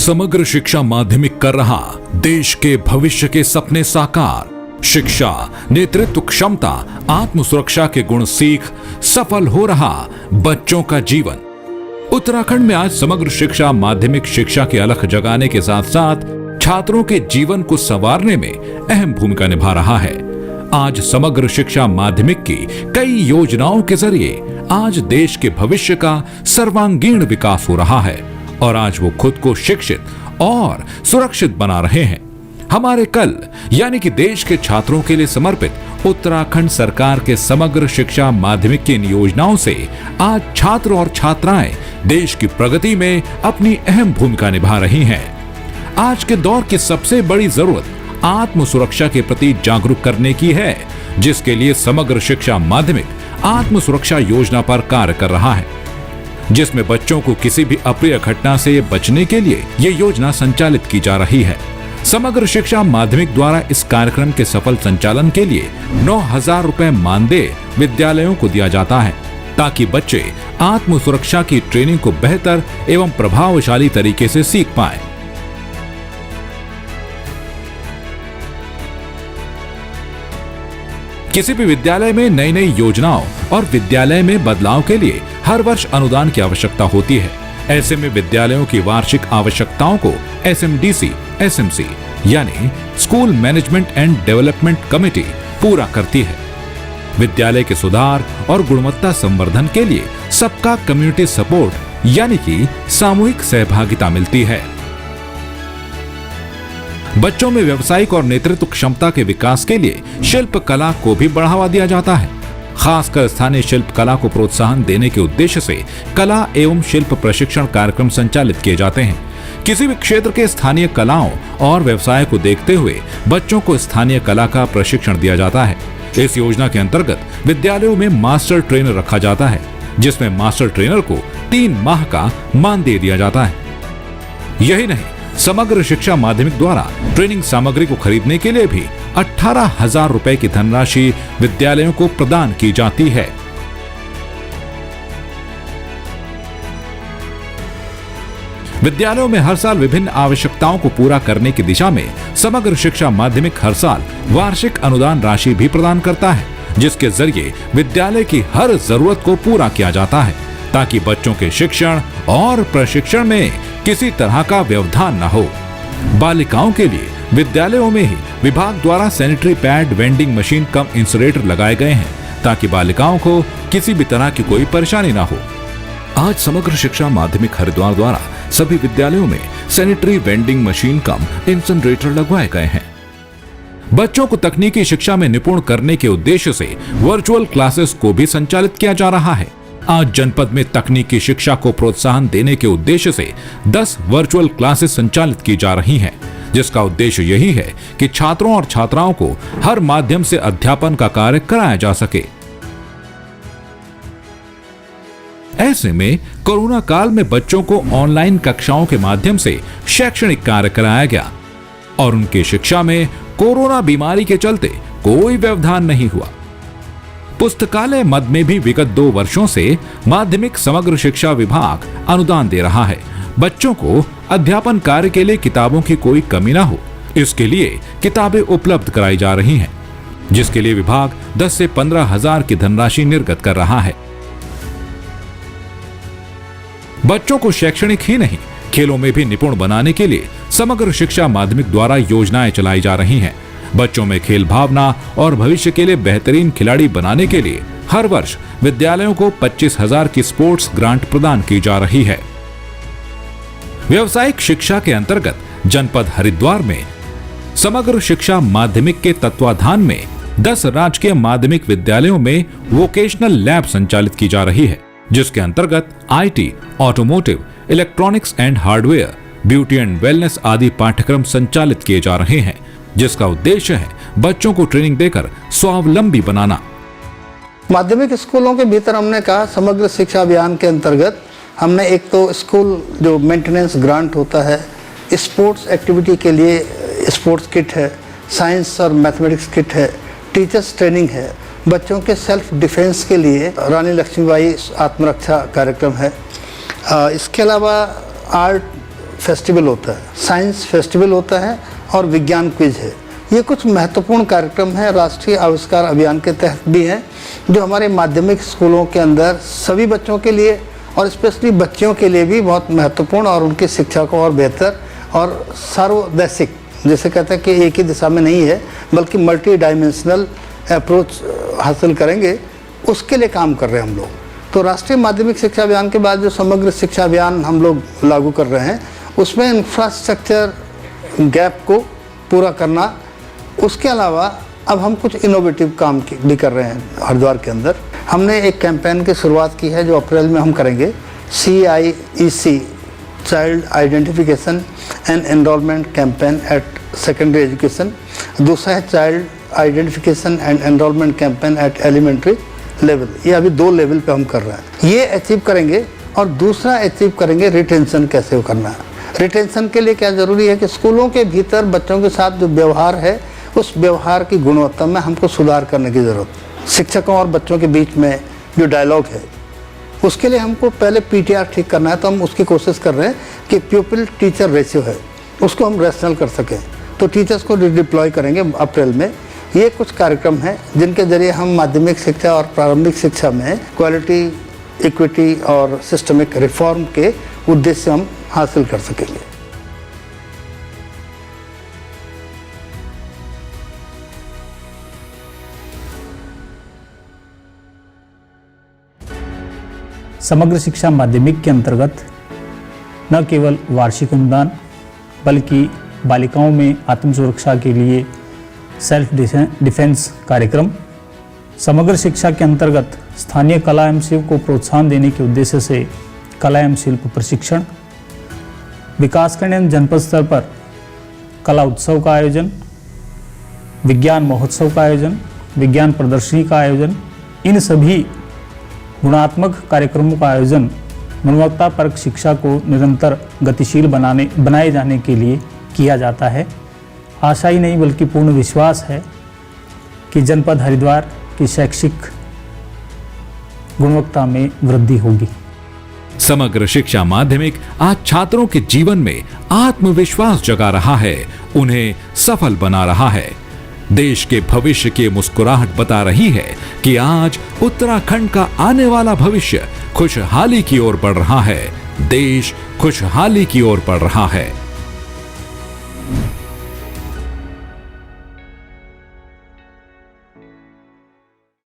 समग्र शिक्षा माध्यमिक कर रहा देश के भविष्य के सपने साकार। शिक्षा, नेतृत्व क्षमता, आत्म सुरक्षा के गुण सीख सफल हो रहा बच्चों का जीवन। उत्तराखंड में आज समग्र शिक्षा माध्यमिक शिक्षा की अलख जगाने के साथ साथ छात्रों के जीवन को संवारने में अहम भूमिका निभा रहा है। आज समग्र शिक्षा माध्यमिक की कई योजनाओं के जरिए आज देश के भविष्य का सर्वांगीण विकास हो रहा है और आज वो खुद को शिक्षित और सुरक्षित बना रहे हैं। हमारे कल यानी कि देश के छात्रों के लिए समर्पित उत्तराखंड सरकार के समग्र शिक्षा माध्यमिक की इन योजनाओं से आज छात्र और छात्राएं देश की प्रगति में अपनी अहम भूमिका निभा रही हैं। आज के दौर की सबसे बड़ी जरूरत आत्म सुरक्षा के प्रति जागरूक करने की है, जिसके लिए समग्र शिक्षा माध्यमिक आत्म सुरक्षा योजना पर कार्य कर रहा है, जिसमें बच्चों को किसी भी अप्रिय घटना से बचने के लिए ये योजना संचालित की जा रही है। समग्र शिक्षा माध्यमिक द्वारा इस कार्यक्रम के सफल संचालन के लिए 9,000 रुपए मानदेय विद्यालयों को दिया जाता है, ताकि बच्चे आत्म सुरक्षा की ट्रेनिंग को बेहतर एवं प्रभावशाली तरीके से सीख पाएं। किसी भी विद्यालय में नई नई योजनाओं और विद्यालय में बदलाव के लिए हर वर्ष अनुदान की आवश्यकता होती है। ऐसे में विद्यालयों की वार्षिक आवश्यकताओं को SMDC, SMC यानी school management and development committee पूरा करती है। विद्यालय के सुधार और गुणवत्ता संवर्धन के लिए सबका कम्युनिटी सपोर्ट यानी कि सामूहिक सहभागिता मिलती है। बच्चों में व्यावसायिक और नेतृत्व क्षमता के विकास के लिए शिल्प कला को भी बढ़ावा दिया जाता है। खासकर स्थानीय शिल्प कला को प्रोत्साहन देने के उद्देश्य से कला एवं शिल्प प्रशिक्षण कार्यक्रम संचालित किए जाते हैं। किसी भी क्षेत्र के स्थानीय कलाओं और व्यवसाय को देखते हुए बच्चों को स्थानीय कला का प्रशिक्षण दिया जाता है। इस योजना के अंतर्गत विद्यालयों में मास्टर ट्रेनर रखा जाता है, जिसमें मास्टर ट्रेनर को 3 माह का मानदेय दिया जाता है। यही नहीं, समग्र शिक्षा माध्यमिक द्वारा ट्रेनिंग सामग्री को खरीदने के लिए भी 18,000 रुपए की धनराशि विद्यालयों को प्रदान की जाती है। विद्यालयों में हर साल विभिन्न आवश्यकताओं को पूरा करने की दिशा में समग्र शिक्षा माध्यमिक हर साल वार्षिक अनुदान राशि भी प्रदान करता है, जिसके जरिए विद्यालय की हर जरूरत को पूरा किया जाता है, ताकि बच्चों के शिक्षण और प्रशिक्षण में किसी तरह का व्यवधान न हो। बालिकाओं के लिए विद्यालयों में ही विभाग द्वारा सैनिटरी पैड, वेंडिंग मशीन कम इंसुलेटर लगाए गए हैं, ताकि बालिकाओं को किसी भी तरह की कोई परेशानी न हो। आज समग्र शिक्षा माध्यमिक हरिद्वार द्वारा सभी विद्यालयों में सैनिटरी वेंडिंग मशीन कम इंसुलेटर लगवाए गए हैं। बच्चों को तकनीकी शिक्षा में निपुण करने के उद्देश्य से वर्चुअल क्लासेस को भी संचालित किया जा रहा है। आज जनपद में तकनीकी शिक्षा को प्रोत्साहन देने के उद्देश्य से 10 वर्चुअल क्लासेस संचालित की जा रही हैं, जिसका उद्देश्य यही है कि छात्रों और छात्राओं को हर माध्यम से अध्यापन का कार्य कराया जा सके। ऐसे में कोरोना काल में बच्चों को ऑनलाइन कक्षाओं के माध्यम से शैक्षणिक कार्य कराया गया और उनकी शिक्षा में कोरोना बीमारी के चलते कोई व्यवधान नहीं हुआ। पुस्तकालय मद में भी विगत 2 वर्षों से माध्यमिक समग्र शिक्षा विभाग अनुदान दे रहा है। बच्चों को अध्यापन कार्य के लिए किताबों की कोई कमी ना हो, इसके लिए किताबें उपलब्ध कराई जा रही हैं, जिसके लिए विभाग 10 से 15,000 की धनराशि निर्गत कर रहा है। बच्चों को शैक्षणिक ही नहीं, खेलों में भी निपुण बनाने के लिए समग्र शिक्षा माध्यमिक द्वारा योजनाएं चलाई जा रही हैं। बच्चों में खेल भावना और भविष्य के लिए बेहतरीन खिलाड़ी बनाने के लिए हर वर्ष विद्यालयों को 25,000 की स्पोर्ट्स ग्रांट प्रदान की जा रही है। व्यावसायिक शिक्षा के अंतर्गत जनपद हरिद्वार में समग्र शिक्षा माध्यमिक के तत्वाधान में 10 राजकीय माध्यमिक विद्यालयों में वोकेशनल लैब संचालित की जा रही है, जिसके अंतर्गत IT, automotive, electronics and hardware, beauty and wellness आदि पाठ्यक्रम संचालित किए जा रहे हैं, जिसका उद्देश्य है बच्चों को ट्रेनिंग देकर स्वावलंबी बनाना। माध्यमिक स्कूलों के भीतर हमने कहा समग्र शिक्षा अभियान के अंतर्गत हमने एक तो स्कूल जो मेंटेनेंस ग्रांट होता है, स्पोर्ट्स एक्टिविटी के लिए स्पोर्ट्स किट है, साइंस और मैथमेटिक्स किट है, टीचर्स ट्रेनिंग है, बच्चों के सेल्फ डिफेंस के लिए रानी लक्ष्मीबाई आत्मरक्षा कार्यक्रम है। इसके अलावा आर्ट फेस्टिवल होता है, साइंस फेस्टिवल होता है और विज्ञान क्विज है। ये कुछ महत्वपूर्ण कार्यक्रम हैं, राष्ट्रीय आविष्कार अभियान के तहत भी हैं, जो हमारे माध्यमिक स्कूलों के अंदर सभी बच्चों के लिए और स्पेशली बच्चियों के लिए भी बहुत महत्वपूर्ण और उनकी शिक्षा को और बेहतर और सर्वदैशिक, जैसे कहते हैं कि एक ही दिशा में नहीं है बल्कि मल्टी डायमेंशनल अप्रोच हासिल करेंगे, उसके लिए काम कर रहे हैं हम लोग। तो राष्ट्रीय माध्यमिक शिक्षा अभियान के बाद जो समग्र शिक्षा अभियान हम लोग लागू कर रहे हैं, उसमें इंफ्रास्ट्रक्चर गैप को पूरा करना, उसके अलावा अब हम कुछ इनोवेटिव काम भी कर रहे हैं। हरिद्वार के अंदर हमने एक कैंपेन की शुरुआत की है जो अप्रैल में हम करेंगे, CIEC child identification and enrolment campaign at secondary education. दूसरा है child identification and enrolment campaign at elementary level. ये अभी 2 लेवल पे हम कर रहे हैं, ये अचीव करेंगे। और दूसरा अचीव करेंगे रिटेंशन कैसे करना है। रिटेंशन के लिए क्या ज़रूरी है कि स्कूलों के भीतर बच्चों के साथ जो व्यवहार है, उस व्यवहार की गुणवत्ता में हमको सुधार करने की ज़रूरत है। शिक्षकों और बच्चों के बीच में जो डायलॉग है, उसके लिए हमको पहले PTR ठीक करना है। तो हम उसकी कोशिश कर रहे हैं कि प्यूपिल टीचर रेशियो है, उसको हम रेशनल कर सकें। तो टीचर्स को डिप्लॉय करेंगे अप्रैल में। ये कुछ कार्यक्रम हैं जिनके जरिए हम माध्यमिक शिक्षा और प्रारंभिक शिक्षा में क्वालिटी, इक्विटी और सिस्टमिक रिफॉर्म के उद्देश्य हम हासिल कर सकेंगे। समग्र शिक्षा माध्यमिक के अंतर्गत न केवल वार्षिक अनुदान बल्कि बालिकाओं में आत्मसुरक्षा के लिए सेल्फ डिफेंस कार्यक्रम, समग्र शिक्षा के अंतर्गत स्थानीय कला एवं शिल्प को प्रोत्साहन देने के उद्देश्य से कला एवं शिल्प प्रशिक्षण, विकासखंड एवं जनपद स्तर पर कला उत्सव का आयोजन, विज्ञान महोत्सव का आयोजन, विज्ञान प्रदर्शनी का आयोजन, इन सभी गुणात्मक कार्यक्रमों का आयोजन गुणवत्तापरक शिक्षा को निरंतर गतिशील बनाए जाने के लिए किया जाता है। आशा ही नहीं बल्कि पूर्ण विश्वास है कि जनपद हरिद्वार की शैक्षिक गुणवत्ता में वृद्धि होगी। समग्र शिक्षा माध्यमिक आज छात्रों के जीवन में आत्मविश्वास जगा रहा है, उन्हें सफल बना रहा है। देश के भविष्य की मुस्कुराहट बता रही है कि आज उत्तराखंड का आने वाला भविष्य खुशहाली की ओर बढ़ रहा है। देश खुशहाली की ओर बढ़ रहा है।